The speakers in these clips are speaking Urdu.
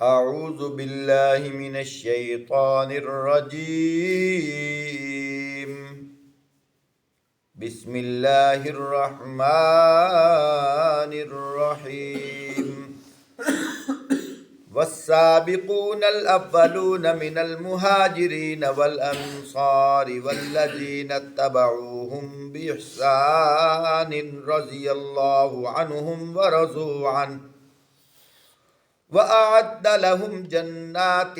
اعوذ باللہ من الشیطان الرجیم بسم اللہ الرحمن الرحیم والسابقون الاولون من المہاجرین والانصار والذین اتبعوهم بإحسان رضی اللہ عنہم ورضوا عنہ وَأَعَدَّ لَهُمْ جَنَّاتٍ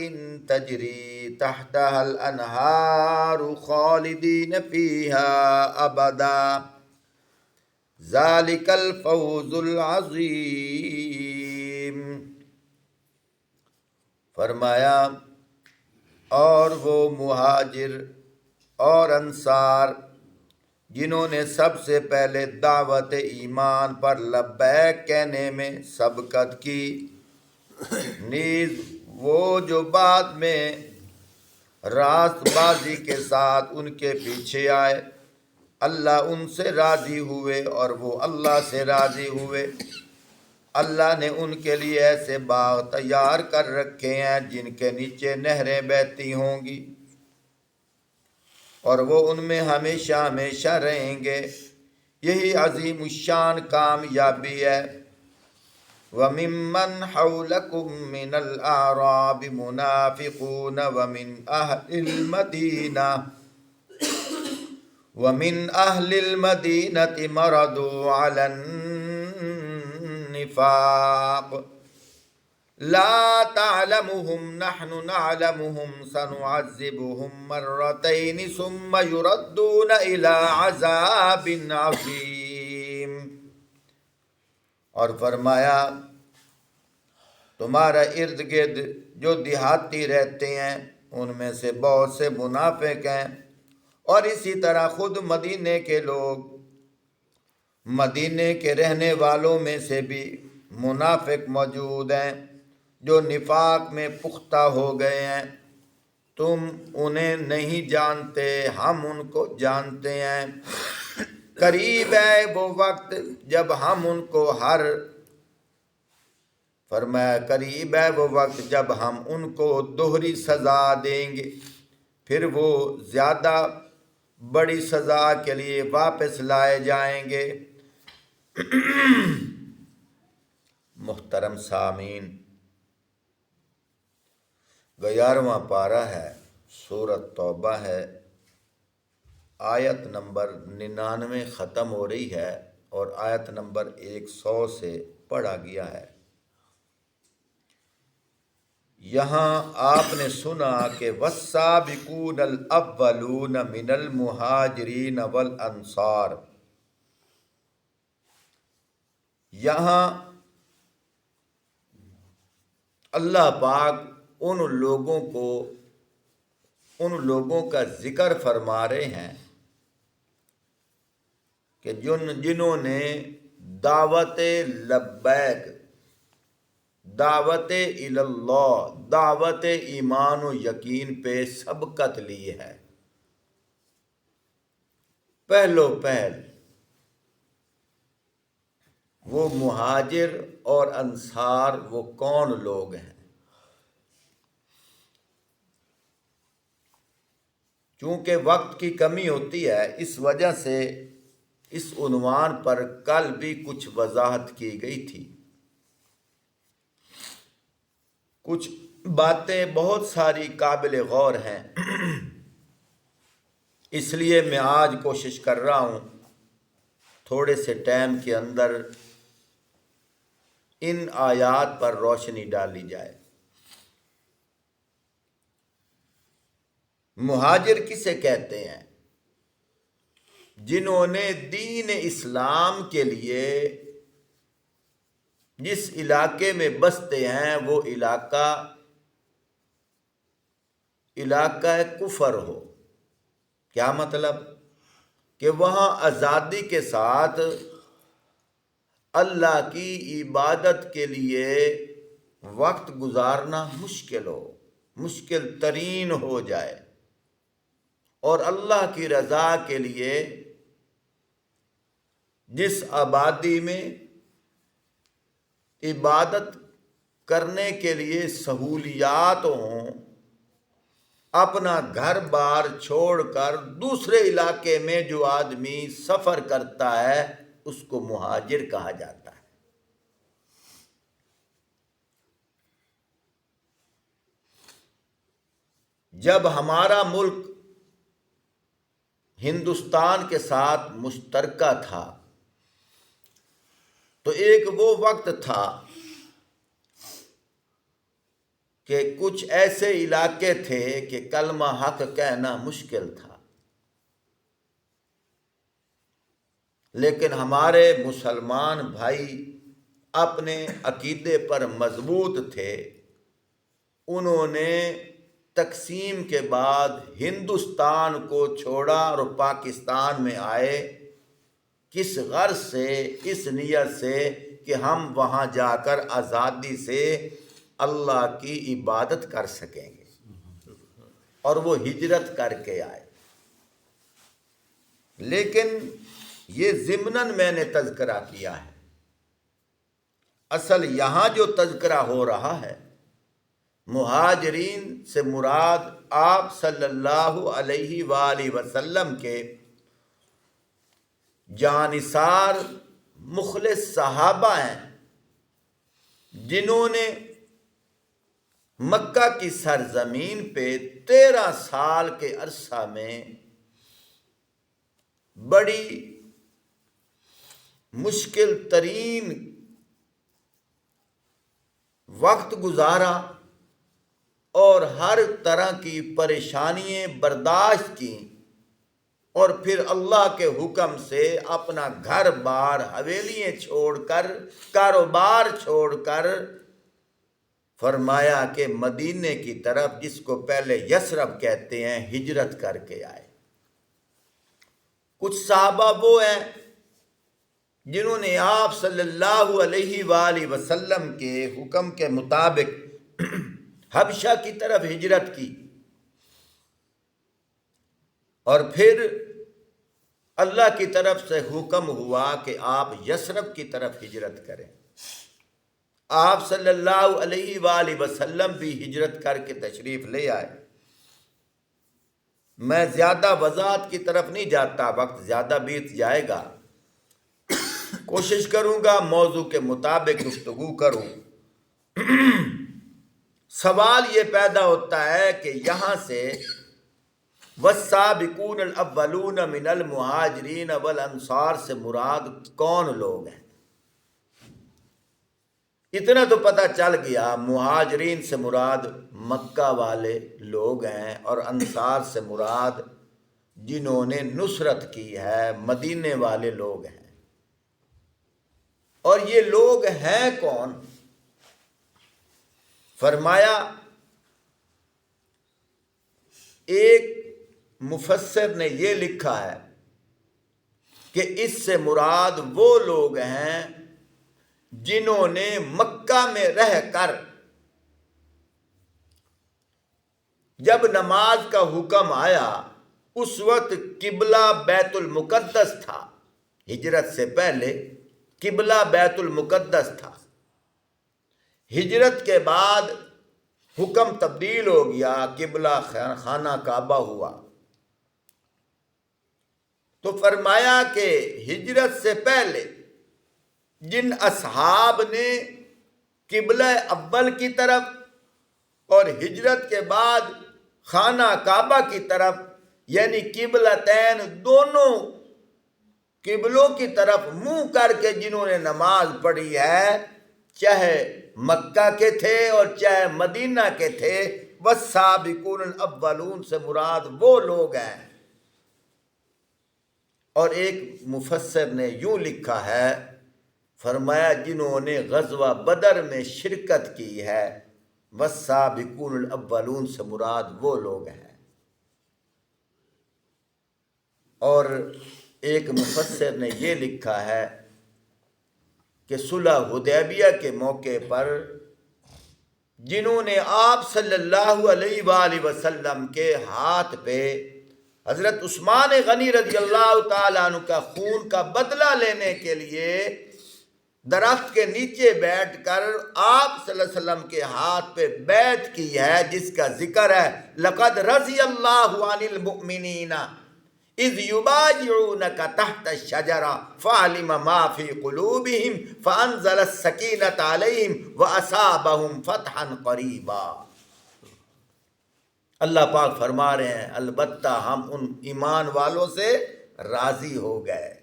تَجْرِي تَحْتَهَا الْأَنْهَارُ خَالِدِينَ فِيهَا أَبَدًا ذَلِكَ الْفَوْزُ الْعَظِيمُ۔ فرمایا اور وہ مہاجر اور انصار جنہوں نے سب سے پہلے دعوت ایمان پر لبیک کہنے میں سبقت کی، نیز وہ جو بعد میں راست بازی کے ساتھ ان کے پیچھے آئے، اللہ ان سے راضی ہوئے اور وہ اللہ سے راضی ہوئے۔ اللہ نے ان کے لیے ایسے باغ تیار کر رکھے ہیں جن کے نیچے نہریں بہتی ہوں گی، اور وہ ان میں ہمیشہ ہمیشہ رہیں گے۔ یہی عظیم الشان کامیابی ہے۔ وَمِمَّنْ حَوْلَكُمْ مِنَ الْأَعْرَابِ مُنَافِقُونَ وَمِنْ أَهْلِ الْمَدِينَةِ مَرَضُوا عَلَى النِّفَاقِ لَا تَعْلَمُهُمْ نَحْنُ نَعْلَمُهُمْ سَنُعَذِّبُهُمْ مَرَّتَيْنِ ثُمَّ يُرَدُّونَ إِلَى عَذَابٍ عَظِيمٍ۔ اور فرمایا تمہارا ارد گرد جو دیہاتی رہتے ہیں ان میں سے بہت سے منافق ہیں، اور اسی طرح خود مدینے کے لوگ، مدینے کے رہنے والوں میں سے بھی منافق موجود ہیں جو نفاق میں پختہ ہو گئے ہیں۔ تم انہیں نہیں جانتے، ہم ان کو جانتے ہیں۔ قریب ہے وہ وقت جب ہم ان کو قریب ہے وہ وقت جب ہم ان کو دوہری سزا دیں گے، پھر وہ زیادہ بڑی سزا کے لیے واپس لائے جائیں گے۔ محترم سامعین، 11واں پارہ ہے، سورۃ توبہ ہے، آیت نمبر 99 ختم ہو رہی ہے اور آیت نمبر 100 سے پڑھا گیا ہے۔ یہاں آپ نے سنا کہ والسابقون الاولون من المہاجرین والانصار، یہاں اللہ پاک ان لوگوں کا ذکر فرما رہے ہیں کہ جنہوں نے دعوت لبیک، دعوت اللہ، دعوت ایمان و یقین پہ سبقت لی ہے۔ پہلو پہل وہ مہاجر اور انصار وہ کون لوگ ہیں؟ چونکہ وقت کی کمی ہوتی ہے، اس وجہ سے اس عنوان پر کل بھی کچھ وضاحت کی گئی تھی۔ کچھ باتیں بہت ساری قابل غور ہیں، اس لیے میں آج کوشش کر رہا ہوں تھوڑے سے ٹائم کے اندر ان آیات پر روشنی ڈالی جائے۔ مہاجر کسے کہتے ہیں؟ جنہوں نے دین اسلام کے لیے جس علاقے میں بستے ہیں وہ علاقہ کفر ہو۔ کیا مطلب؟ کہ وہاں آزادی کے ساتھ اللہ کی عبادت کے لیے وقت گزارنا مشکل ترین ہو جائے، اور اللہ کی رضا کے لیے جس آبادی میں عبادت کرنے کے لیے سہولیات ہوں، اپنا گھر بار چھوڑ کر دوسرے علاقے میں جو آدمی سفر کرتا ہے اس کو مہاجر کہا جاتا ہے۔ جب ہمارا ملک ہندوستان کے ساتھ مشترکہ تھا تو ایک وہ وقت تھا کہ کچھ ایسے علاقے تھے کہ کلمہ حق کہنا مشکل تھا، لیکن ہمارے مسلمان بھائی اپنے عقیدے پر مضبوط تھے۔ انہوں نے تقسیم کے بعد ہندوستان کو چھوڑا اور پاکستان میں آئے، کس غرض سے؟ اس نیت سے کہ ہم وہاں جا کر آزادی سے اللہ کی عبادت کر سکیں گے، اور وہ ہجرت کر کے آئے۔ لیکن یہ ضمناً میں نے تذکرہ کیا ہے، اصل یہاں جو تذکرہ ہو رہا ہے مہاجرین سے مراد آپ صلی اللہ علیہ وآلہ وسلم کے جانثار مخلص صحابہ ہیں، جنہوں نے مکہ کی سرزمین پہ 13 سال کے عرصہ میں بڑی مشکل ترین وقت گزارا اور ہر طرح کی پریشانیاں برداشت کی، اور پھر اللہ کے حکم سے اپنا گھر بار حویلیاں چھوڑ کر کاروبار چھوڑ کر فرمایا کہ مدینے کی طرف، جس کو پہلے یثرب کہتے ہیں، ہجرت کر کے آئے۔ کچھ صحابہ وہ ہیں جنہوں نے آپ صلی اللہ علیہ وآلہ وسلم کے حکم کے مطابق حبشہ کی طرف ہجرت کی، اور پھر اللہ کی طرف سے حکم ہوا کہ آپ یثرب کی طرف ہجرت کریں۔ آپ صلی اللہ علیہ وآلہ وسلم بھی ہجرت کر کے تشریف لے آئے۔ میں زیادہ وضاحت کی طرف نہیں جاتا، وقت زیادہ بیت جائے گا، کوشش کروں گا موضوع کے مطابق گفتگو کروں۔ سوال یہ پیدا ہوتا ہے کہ یہاں سے والسابقون الاولون من المہاجرین والانصار سے مراد کون لوگ ہیں؟ اتنا تو پتہ چل گیا، مہاجرین سے مراد مکہ والے لوگ ہیں، اور انصار سے مراد جنہوں نے نصرت کی ہے مدینے والے لوگ ہیں۔ اور یہ لوگ ہیں کون؟ فرمایا ایک مفسر نے یہ لکھا ہے کہ اس سے مراد وہ لوگ ہیں جنہوں نے مکہ میں رہ کر جب نماز کا حکم آیا، اس وقت قبلہ بیت المقدس تھا، ہجرت سے پہلے قبلہ بیت المقدس تھا، ہجرت کے بعد حکم تبدیل ہو گیا، قبلہ خانہ کعبہ ہوا۔ تو فرمایا کہ ہجرت سے پہلے جن اصحاب نے قبلہ اول کی طرف اور ہجرت کے بعد خانہ کعبہ کی طرف، یعنی قبلتین دونوں قبلوں کی طرف منہ کر کے جنہوں نے نماز پڑھی ہے، چاہے مکہ کے تھے اور چاہے مدینہ کے تھے، والسابقون الاولون سے مراد وہ لوگ ہیں۔ اور ایک مفسر نے یوں لکھا ہے، فرمایا جنہوں نے غزوہ بدر میں شرکت کی ہے، والسابقون الاولون سے مراد وہ لوگ ہیں۔ اور ایک مفسر نے یہ لکھا ہے کہ صلح حدیبیہ کے موقع پر جنہوں نے آپ صلی اللہ علیہ وآلہ وسلم کے ہاتھ پہ حضرت عثمان غنی رضی اللہ تعالیٰ عنہ کا خون کا بدلہ لینے کے لیے درخت کے نیچے بیٹھ کر آپ صلی اللہ علیہ وسلم کے ہاتھ پہ بیعت کی ہے، جس کا ذکر ہے لقد رضی اللہ عن المؤمنین اذ یبایعونک تحت الشجرہ فعلم ما فی قلوبہم فانزل السکینۃ علیہم واصابہم فتحا قریبا۔ اللہ پاک فرما رہے ہیں البتہ ہم ان ایمان والوں سے راضی ہو گئے۔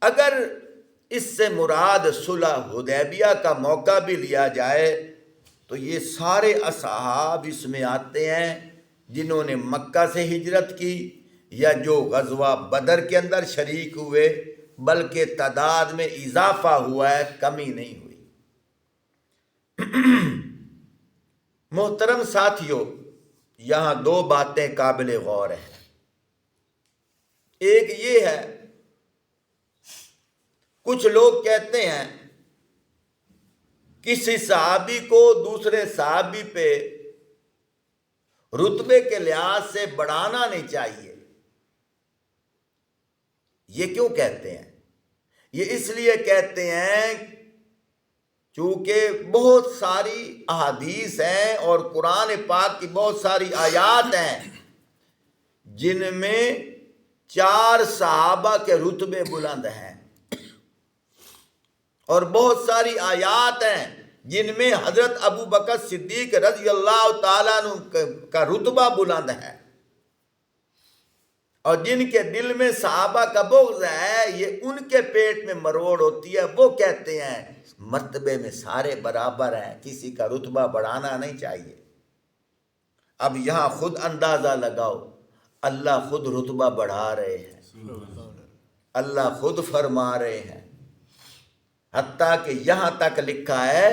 اگر اس سے مراد صلح حدیبیہ کا موقع بھی لیا جائے تو یہ سارے اصحاب اس میں آتے ہیں جنہوں نے مکہ سے ہجرت کی یا جو غزوہ بدر کے اندر شریک ہوئے، بلکہ تعداد میں اضافہ ہوا ہے، کمی نہیں ہوئی۔ محترم ساتھیو، یہاں دو باتیں قابل غور ہیں۔ ایک یہ ہے، کچھ لوگ کہتے ہیں کسی صحابی کو دوسرے صحابی پہ رتبے کے لحاظ سے بڑھانا نہیں چاہیے۔ یہ کیوں کہتے ہیں؟ یہ اس لیے کہتے ہیں چونکہ بہت ساری احادیث ہیں اور قرآن پاک کی بہت ساری آیات ہیں جن میں 4 صحابہ کے رتبے بلند ہیں، اور بہت ساری آیات ہیں جن میں حضرت ابو بکر صدیق رضی اللہ تعالیٰ عنہ کا رتبہ بلند ہے، اور جن کے دل میں صحابہ کا بغض ہے یہ ان کے پیٹ میں مروڑ ہوتی ہے۔ وہ کہتے ہیں مرتبے میں سارے برابر ہیں، کسی کا رتبہ بڑھانا نہیں چاہیے۔ اب یہاں خود اندازہ لگاؤ، اللہ خود رتبہ بڑھا رہے ہیں، اللہ خود فرما رہے ہیں، حتیٰ کہ یہاں تک لکھا ہے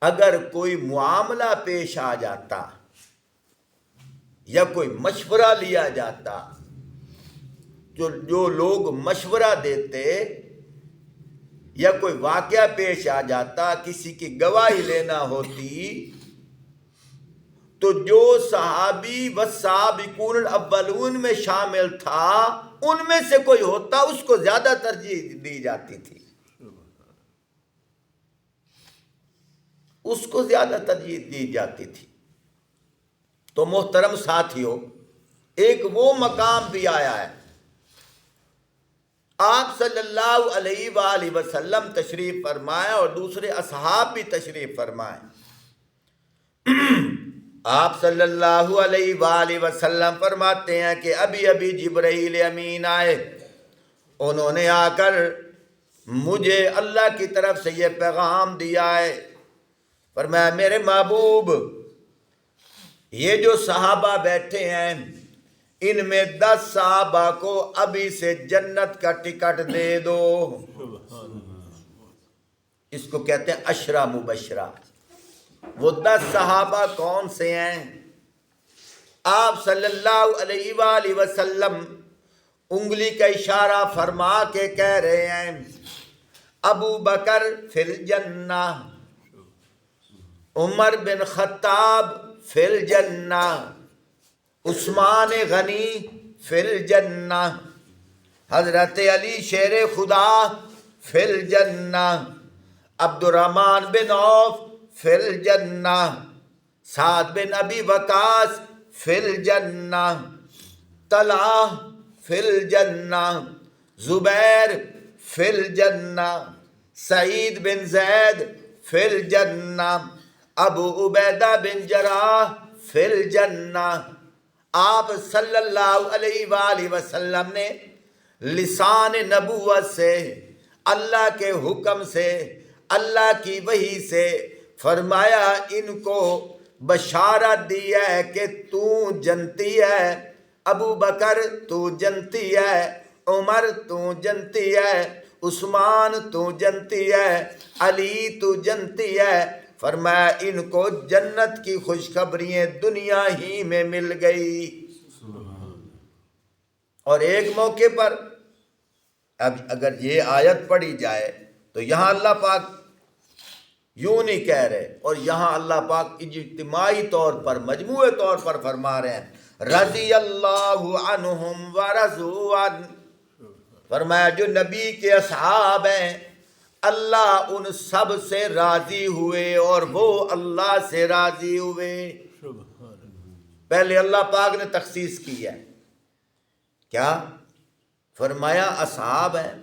اگر کوئی معاملہ پیش آ جاتا یا کوئی مشورہ لیا جاتا، جو لوگ مشورہ دیتے یا کوئی واقعہ پیش آ جاتا، کسی کی گواہی لینا ہوتی، تو جو صحابی والسابقون الاولون میں شامل تھا ان میں سے کوئی ہوتا، اس کو زیادہ ترجیح دی جاتی تھی، اس کو زیادہ ترجیح دی جاتی تھی۔ تو محترم ساتھیو، ایک وہ مقام بھی آیا ہے، آپ صلی اللہ علیہ وآلہ وسلم تشریف فرمائے اور دوسرے اصحاب بھی تشریف فرمائے۔ آپ صلی اللہ علیہ وآلہ وسلم فرماتے ہیں کہ ابھی ابھی جبرائیل امین آئے، انہوں نے آ کر مجھے اللہ کی طرف سے یہ پیغام دیا ہے، فرمایا میرے محبوب یہ جو صحابہ بیٹھے ہیں ان میں 10 صحابہ کو ابھی سے جنت کا ٹکٹ دے دو۔ اس کو کہتے ہیں عشرہ مبشرہ۔ وہ 10 صحابہ کون سے ہیں؟ آپ صلی اللہ علیہ وآلہ وسلم انگلی کا اشارہ فرما کے کہہ رہے ہیں ابو بکر فی الجنہ، عمر بن خطاب فی الجنہ، عثمان غنی فی الجنہ، حضرت علی شیر خدا فی الجنہ، عبد الرحمن بن عوف فی الجنہ، سعد بن ابی وقاص فی الجنہ، طلحہ فی الجنہ، زبیر فی الجنہ، سعید بن زید فی الجنہ، ابو عبیدہ بن جراح فی الجنہ۔ آپ صلی اللہ علیہ وآلہ وسلم نے لسان نبوت سے، اللہ کے حکم سے، اللہ کی وحی سے فرمایا ان کو بشارت دی ہے کہ تو جنتی ہے، ابو بکر تو جنتی ہے، عمر تو جنتی ہے، عثمان تو جنتی ہے، علی تو جنتی ہے۔ فرمایا ان کو جنت کی خوشخبریاں دنیا ہی میں مل گئی۔ اور ایک موقع پر اب اگر یہ آیت پڑھی جائے تو یہاں اللہ پاک یوں نہیں کہہ رہے، اور یہاں اللہ پاک اجتماعی طور پر، مجموعی طور پر فرما رہے ہیں رضی اللہ عنہم ورضوا عنہ، فرمایا جو نبی کے اصحاب ہیں اللہ ان سب سے راضی ہوئے اور وہ اللہ سے راضی ہوئے. پہلے اللہ پاک نے تخصیص کی ہے. کیا فرمایا؟ اصحاب ہیں،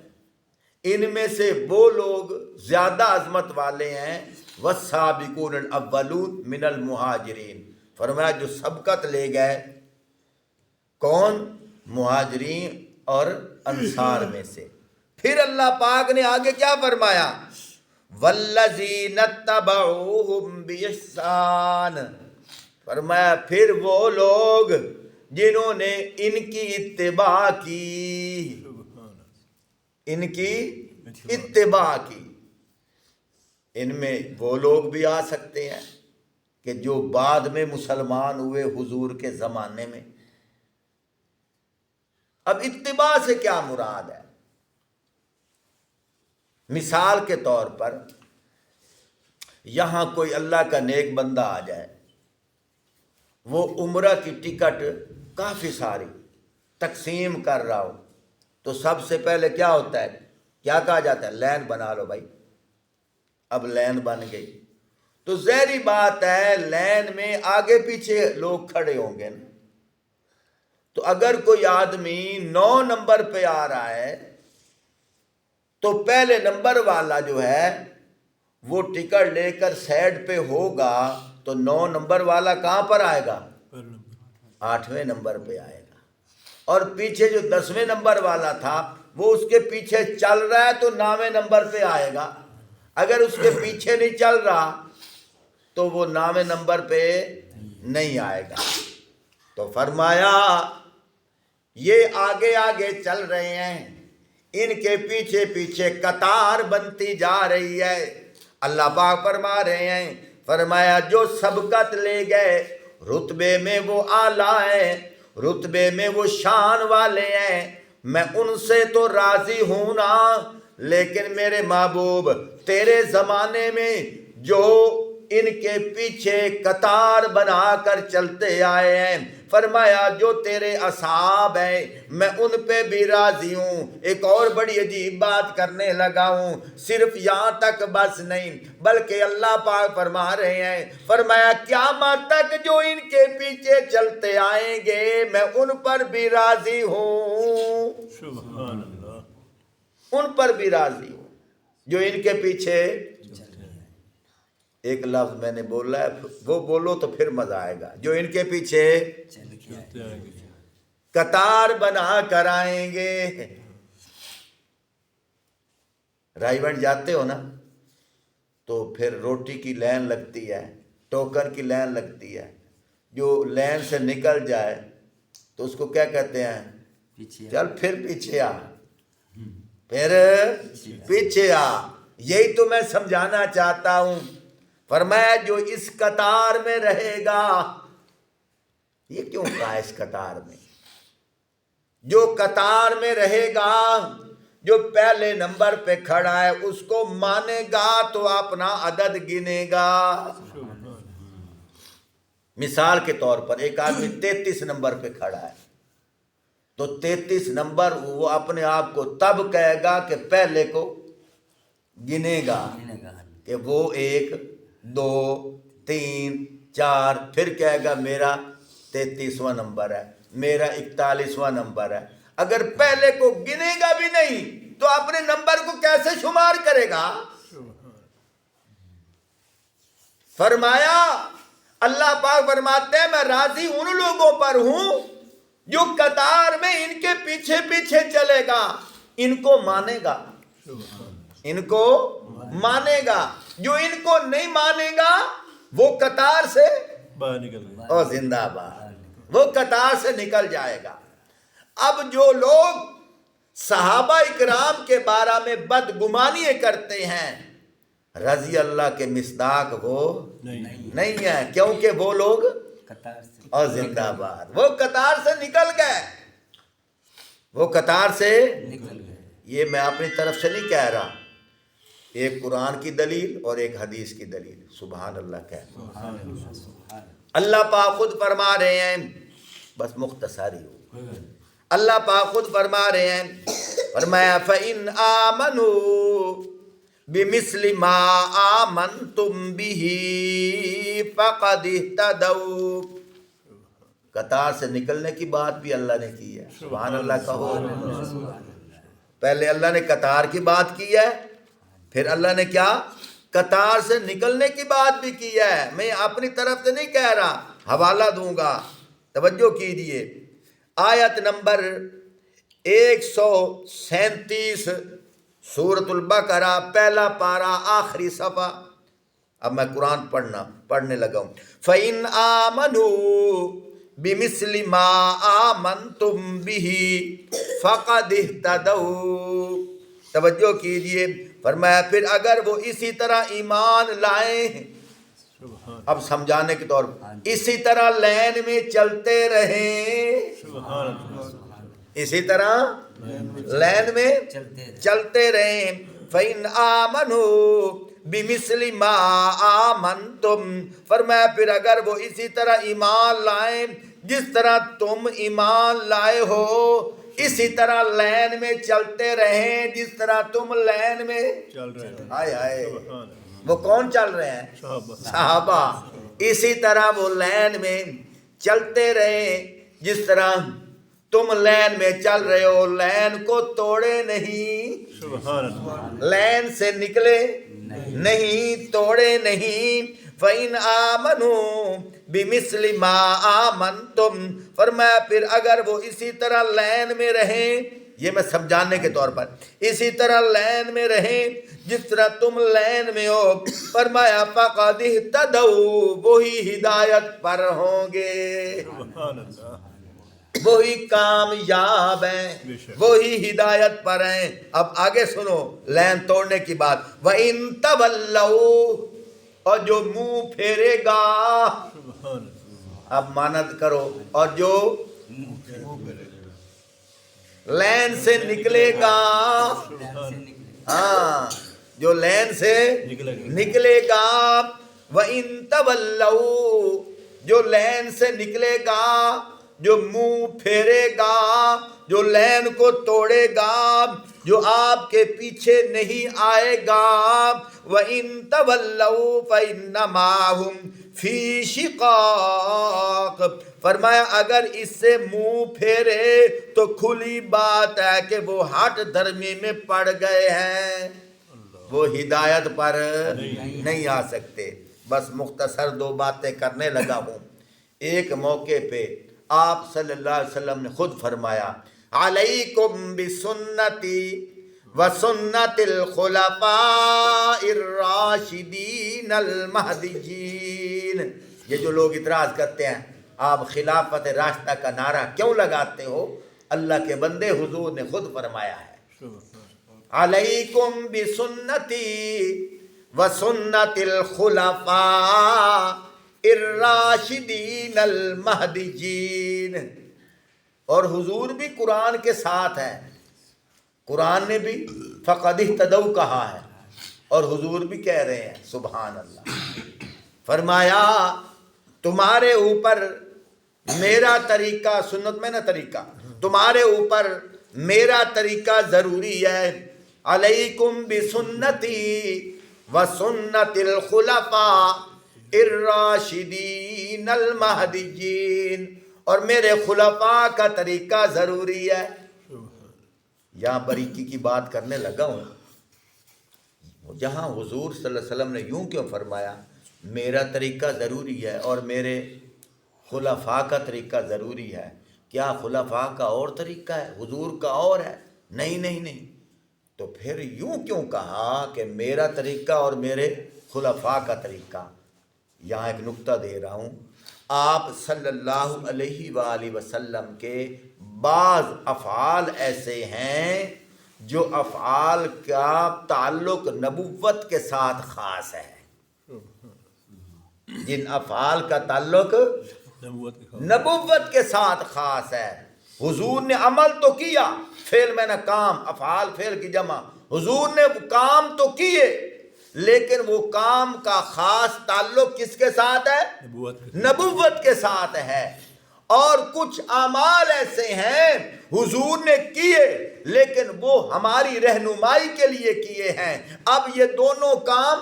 ان میں سے وہ لوگ زیادہ عظمت والے ہیں. والسابقون الاولون من المہاجرین، فرمایا جو سبقت لے گئے. کون؟ مہاجرین اور انصار میں سے. پھر اللہ پاک نے آگے کیا فرمایا؟ والذین اتبعوہم بإحسان، فرمایا پھر وہ لوگ جنہوں نے ان کی اتباع کی، ان کی اتباع کی. ان میں وہ لوگ بھی آ سکتے ہیں کہ جو بعد میں مسلمان ہوئے حضور کے زمانے میں. اب اتباع سے کیا مراد ہے؟ مثال کے طور پر یہاں کوئی اللہ کا نیک بندہ آ جائے، وہ عمرہ کی ٹکٹ کافی ساری تقسیم کر رہا ہو، تو سب سے پہلے کیا ہوتا ہے؟ کیا کہا جاتا ہے؟ لین بنا لو بھائی. اب لین بن گئی تو ظاہری بات ہے لین میں آگے پیچھے لوگ کھڑے ہوں گے نا. تو اگر کوئی آدمی 9 نمبر پہ آ رہا ہے تو پہلے نمبر والا جو ہے وہ ٹکٹ لے کر سائڈ پہ ہوگا تو 9 نمبر والا کہاں پر آئے گا؟ 8ویں نمبر پہ آئے گا. اور پیچھے جو 10ویں نمبر والا تھا وہ اس کے پیچھے چل رہا ہے تو 9ویں نمبر پہ آئے گا. اگر اس کے پیچھے نہیں چل رہا تو وہ 9ویں نمبر پہ نہیں آئے گا. تو فرمایا یہ آگے آگے چل رہے ہیں، ان کے پیچھے پیچھے قطار بنتی جا رہی ہے. اللہ پاک فرما رہے ہیں، فرمایا جو سبقت لے گئے رتبے میں وہ اعلیٰ ہیں، رتبے میں وہ شان والے ہیں. میں ان سے تو راضی ہوں نا، لیکن میرے محبوب تیرے زمانے میں جو ان کے پیچھے قطار بنا کر چلتے آئے ہیں، فرمایا جو تیرے اصحاب ہیں میں ان پہ بھی راضی ہوں. ایک اور بڑی عجیب بات کرنے لگا ہوں، صرف یہاں تک بس نہیں بلکہ اللہ پاک فرما رہے ہیں، فرمایا قیامت تک جو ان کے پیچھے چلتے آئیں گے میں ان پر بھی راضی ہوں. سبحان اللہ. ان پر بھی راضی ہوں جو ان کے پیچھے. ایک لفظ میں نے بولا ہے وہ بولو تو پھر مزہ آئے گا. جو ان کے پیچھے قطار بنا کر آئیں گے. رائی بنڈ جاتے ہو نا تو پھر روٹی کی لائن لگتی ہے، ٹوکن کی لائن لگتی ہے. جو لائن سے نکل جائے تو اس کو کیا کہتے ہیں؟ چل پھر پیچھے آ، پھر پیچھے آ. یہی تو میں سمجھانا چاہتا ہوں. فرمایا جو اس قطار میں رہے گا. یہ کیوں کہا اس قطار میں؟ جو قطار میں رہے گا، جو پہلے نمبر پہ کھڑا ہے اس کو مانے گا تو اپنا عدد گنے گا. مثال کے طور پر ایک آدمی 33 نمبر پہ کھڑا ہے تو 33 نمبر وہ اپنے آپ کو تب کہے گا کہ پہلے کو گنے گا کہ وہ 1 2 3 4، پھر کہے گا میرا 33واں نمبر ہے، میرا 41واں نمبر ہے. اگر پہلے کو گنے گا بھی نہیں تو اپنے نمبر کو کیسے شمار کرے گا؟ فرمایا اللہ پاک فرماتے ہیں میں راضی ان لوگوں پر ہوں جو قطار میں ان کے پیچھے پیچھے چلے گا، ان کو مانے گا، ان کو مانے گا. جو ان کو نہیں مانے گا وہ قطار سے باہر نکل گیا، اور زندہ باد، وہ قطار سے نکل جائے گا. اب جو لوگ صحابہ اکرام کے بارے میں بدگمانیاں کرتے ہیں رضی اللہ کے مصداق وہ نہیں ہے، کیونکہ وہ لوگ اور زندہ باد وہ قطار سے نکل گئے، وہ قطار سے نکل گئے. یہ میں اپنی طرف سے نہیں کہہ رہا، ایک قرآن کی دلیل اور ایک حدیث کی دلیل. سبحان اللہ کہہ اللہ پاک خود فرما رہے ہیں، بس مختصری ہو. اللہ پاک خود فرما رہے ہیں، فرمایا فَإِنْ آمَنُوا بِمِثْلِ مَا آمَنْتُمْ بِهِ فَقَدِ اهْتَدَوْا. قطار سے نکلنے کی بات بھی اللہ نے کی ہے. سبحان اللہ کہو. پہلے اللہ نے قطار کی بات کی ہے، پھر اللہ نے کیا؟ قطار سے نکلنے کی بات بھی کی ہے. میں اپنی طرف سے نہیں کہہ رہا، حوالہ دوں گا. توجہ کیجئے، آیت نمبر 137 سورۃ البقرہ، پہلا پارہ، آخری صفحہ. اب میں قرآن پڑھنے لگا ہوں. فَإِنْ آمَنُوا بِمِثْلِ مَا آمَنْتُمْ بِهِ فَقَدِ اهْتَدَوْا. توجہ کیجئے، فرمایا پھر اگر وہ اسی طرح ایمان لائیں، اب سمجھانے کے طور پر اسی طرح لین میں چلتے رہیں، اسی طرح لین میں چلتے رہیں. فَإِنْ آمَنُوا بِمِثْلِ مَا آمَنْتُمْ، فرمایا پھر اگر وہ اسی طرح ایمان لائیں جس طرح تم ایمان لائے ہو، اسی طرح لین میں چلتے رہیں جس طرح تم لین میں چل رہے ہیں. آئے آئے، وہ کون چل رہے ہیں؟ صحابہ. اسی طرح وہ لین میں چلتے رہیں جس طرح تم لین میں چل رہے ہو. لین کو توڑے نہیں، لین سے نکلے نہیں، توڑے نہیں. فَإِنْ آمَنُوا بِمِثْلِ مَا آمَنْتُمْ، فرمایا پھر اگر وہ اسی طرح لین میں رہیں، یہ میں سمجھانے کے طور پر، اسی طرح لین میں رہیں جس طرح تم لین میں ہو، فرمایا فَقَدِ اهْتَدَوْا، وہی ہدایت پر ہوں گے، وہی کامیاب ہیں، وہی ہدایت پر ہیں. اب آگے سنو لین توڑنے کی بات. وَإِن تَوَلَّوْا، اور جو منہ پھیرے گا، اب مانند کرو، اور جو لین سے نکلے گا، ہاں جو لین سے نکلے گا. وَإِن تَوَلَّوْا، جو لین سے نکلے گا، جو منہ پھیرے گا، جو لین کو توڑے گا، جو آپ کے پیچھے نہیں آئے گا. وَإِن تَوَلَّوْا فَإِنَّمَا هُمْ فِي شِقَاقٍ، فرمایا اگر اس سے منہ پھیرے تو کھلی بات ہے کہ وہ ہٹ دھرمی میں پڑ گئے ہیں، وہ ہدایت پر نہیں آ سکتے. بس مختصر دو باتیں کرنے لگا ہوں. ایک موقع پہ آپ صلی اللہ علیہ وسلم نے خود فرمایا علیکم بسنتی وسنت الخلفاء الراشدین المہدیین. یہ جو لوگ اعتراض کرتے ہیں آپ خلافت راشدہ کا نعرہ کیوں لگاتے ہو، اللہ کے بندے حضور نے خود فرمایا ہے علیکم بسنتی وسنت الخلفاء الراشدین المہدیین. اور حضور بھی قرآن کے ساتھ ہے، قرآن نے بھی فقد اہتدوا کہا ہے، اور حضور بھی کہہ رہے ہیں سبحان اللہ. فرمایا تمہارے اوپر میرا طریقہ، سنت میں نہ طریقہ، تمہارے اوپر میرا طریقہ ضروری ہے. علیکم بسنتی وسنت الخلفاء الراشدین المہدیین، اور میرے خلفاء کا طریقہ ضروری ہے. یہاں باریکی کی بات کرنے لگا ہوں. جہاں حضور صلی اللہ علیہ وسلم نے یوں کیوں فرمایا میرا طریقہ ضروری ہے اور میرے خلفاء کا طریقہ ضروری ہے، کیا خلفاء کا اور طریقہ ہے حضور کا اور ہے؟ نہیں نہیں نہیں. تو پھر یوں کیوں کہا کہ میرا طریقہ اور میرے خلفاء کا طریقہ؟ یہاں ایک نقطہ دے رہا ہوں. آپ صلی اللہ علیہ وآلہ وسلم کے بعض افعال ایسے ہیں جو افعال کا تعلق نبوت کے ساتھ خاص ہے. جن افعال کا تعلق نبوت کے ساتھ خاص ہے. حضور نے عمل تو کیا، فعل میں نہ کام، افعال فعل کی جمع، حضور نے کام تو کیے لیکن وہ کام کا خاص تعلق کس کے ساتھ ہے؟ نبوت کے ساتھ ہے. اور کچھ اعمال ایسے ہیں حضور نے کیے لیکن وہ ہماری رہنمائی کے لیے کیے ہیں. اب یہ دونوں کام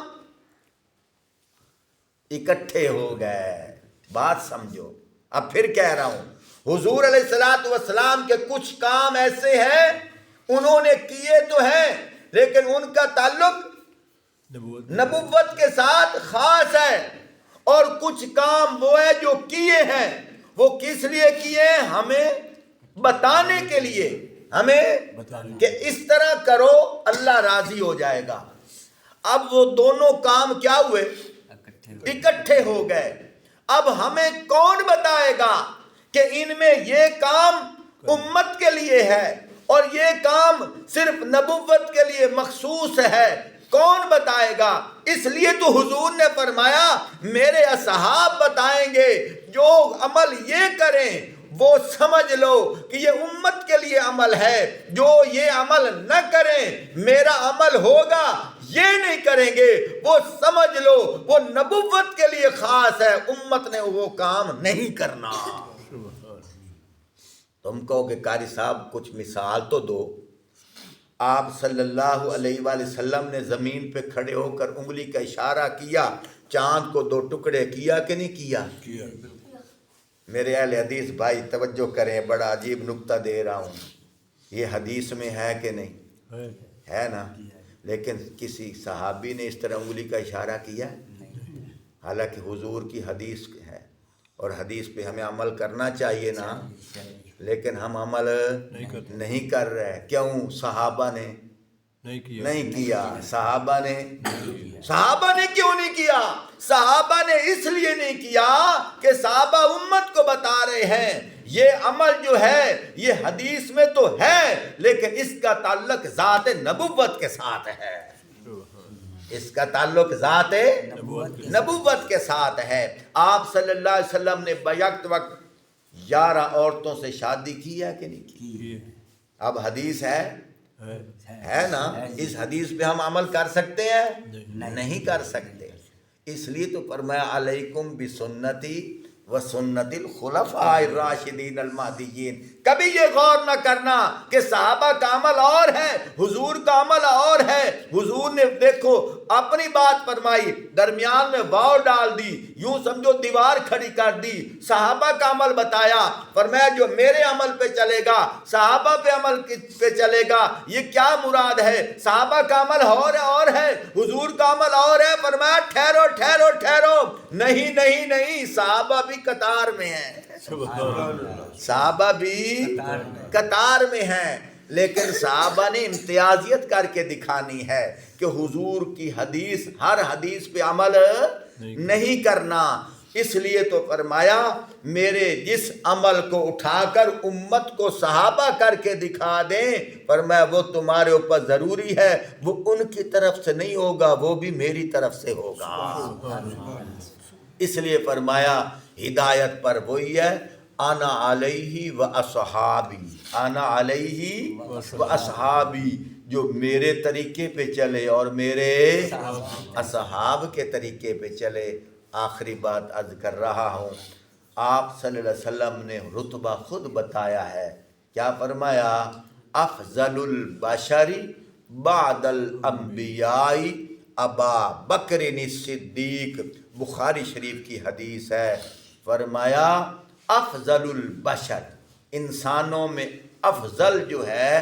اکٹھے ہو گئے. بات سمجھو. اب پھر کہہ رہا ہوں حضور علیہ الصلوۃ والسلام کے کچھ کام ایسے ہیں انہوں نے کیے تو ہیں لیکن ان کا تعلق نبوت کے ساتھ خاص ہے. اور کچھ کام وہ ہے جو کیے ہیں وہ کس لیے کیے؟ ہمیں بتانے کے لیے، ہمیں کہ اس طرح کرو اللہ راضی ہو جائے گا. اب وہ دونوں کام کیا ہوئے؟ اکٹھے ہو گئے. اب ہمیں کون بتائے گا کہ ان میں یہ کام امت کے لیے ہے اور یہ کام صرف نبوت کے لیے مخصوص ہے؟ کون بتائے گا؟ اس لیے تو حضور نے فرمایا میرے اصحاب بتائیں گے. جو عمل یہ کریں وہ سمجھ لو کہ یہ امت کے لیے عمل ہے. جو یہ عمل نہ کریں میرا عمل ہوگا یہ نہیں کریں گے وہ سمجھ لو وہ نبوت کے لیے خاص ہے، امت نے وہ کام نہیں کرنا. تم کہو کہ قاری صاحب کچھ مثال تو دو. آپ صلی اللہ علیہ وآلہ وسلم نے زمین پہ کھڑے ہو کر انگلی کا اشارہ کیا، چاند کو دو ٹکڑے کیا کہ نہیں کیا؟ میرے اہل حدیث بھائی توجہ کریں، بڑا عجیب نکتہ دے رہا ہوں. یہ حدیث میں ہے کہ نہیں؟ ہے نا. لیکن کسی صحابی نے اس طرح انگلی کا اشارہ کیا؟ حالانکہ حضور کی حدیث ہے اور حدیث پہ ہمیں عمل کرنا چاہیے نا، لیکن ہم عمل نہیں کر رہے. کیوں؟ صحابہ نے نہیں کیا. صحابہ نے کیوں نہیں کیا؟ صحابہ نے اس لیے نہیں کیا کہ صحابہ امت کو بتا رہے ہیں یہ عمل جو ہے یہ حدیث میں تو ہے لیکن اس کا تعلق ذات نبوت کے ساتھ ہے. اس کا تعلق ذات نبوت کے ساتھ ہے. آپ صلی اللہ علیہ وسلم نے بیک وقت 11 عورتوں سے شادی کی ہے کہ نہیں کی؟ اب حدیث ہے نا. اس حدیث پہ ہم عمل کر سکتے ہیں؟ نہیں کر سکتے. اس لیے تو فرمایا علیکم بسنتی و سنت الخلفاء الراشدین المہدیین. کبھی یہ غور نہ کرنا کہ صحابہ کا عمل اور ہے حضور کا عمل اور ہے. حضور نے دیکھو اپنی بات فرمائی، درمیان میں واو ڈال دی، یوں سمجھو دیوار کھڑی کر دی. صحابہ کا عمل بتایا، فرمایا جو میرے عمل پہ چلے گا صحابہ پہ عمل پہ چلے گا. یہ کیا مراد ہے؟ صحابہ کا عمل اور ہے حضور کا عمل اور ہے. فرمایا ٹھہرو ٹھہرو ٹھہرو، نہیں صحابہ بھی قطار میں ہیں. صحابہ بھی قطار میں ہیں لیکن صحابہ نے امتیازیت کر کے دکھانی ہے کہ حضور کی حدیث ہر حدیث پہ عمل نہیں کرنا. اس لیے تو فرمایا میرے جس عمل کو اٹھا کر امت کو صحابہ کر کے دکھا دیں، فرمایا وہ تمہارے اوپر ضروری ہے. وہ ان کی طرف سے نہیں ہوگا، وہ بھی میری طرف سے ہوگا. اس لیے فرمایا ہدایت پر وہی ہے انا علیہ و اصحابی، انا علیہ و اصحابی، جو میرے طریقے پہ چلے اور میرے اصحاب کے طریقے پہ چلے. آخری بات عرض کر رہا ہوں، آپ صلی اللہ علیہ وسلم نے رتبہ خود بتایا ہے. کیا فرمایا؟ افضل البشر بعد الانبیاء ابا بکر صدیق. بخاری شریف کی حدیث ہے. فرمایا افضل البشر، انسانوں میں افضل جو ہے،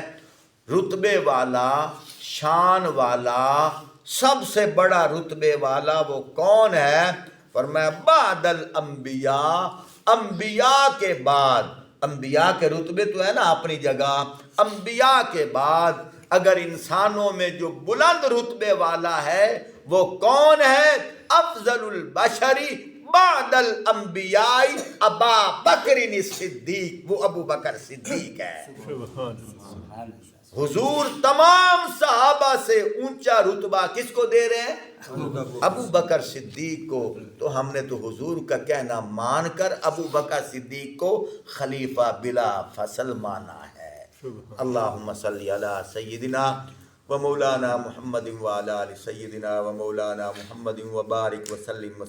رتبے والا، شان والا، سب سے بڑا رتبے والا وہ کون ہے؟ فرمایا بعد الانبیاء، انبیاء کے بعد. انبیاء کے رتبے تو ہے نا اپنی جگہ، انبیاء کے بعد اگر انسانوں میں جو بلند رتبے والا ہے وہ کون ہے؟ افضل البشری بعد الانبیاء ابا بکر صدیق، وہ ابو بکر صدیق ہے. حضور تمام صحابہ سے اونچا رتبہ کس کو دے رہے ہیں؟ ابو بکر صدیق کو. تو ہم نے تو حضور کا کہنا مان کر ابو بکر صدیق کو خلیفہ بلا فصل مانا ہے. اللہم صلی علی سیدنا و مولانا محمد و علی آل سیدنا و مولانا محمد و بارک وسلم.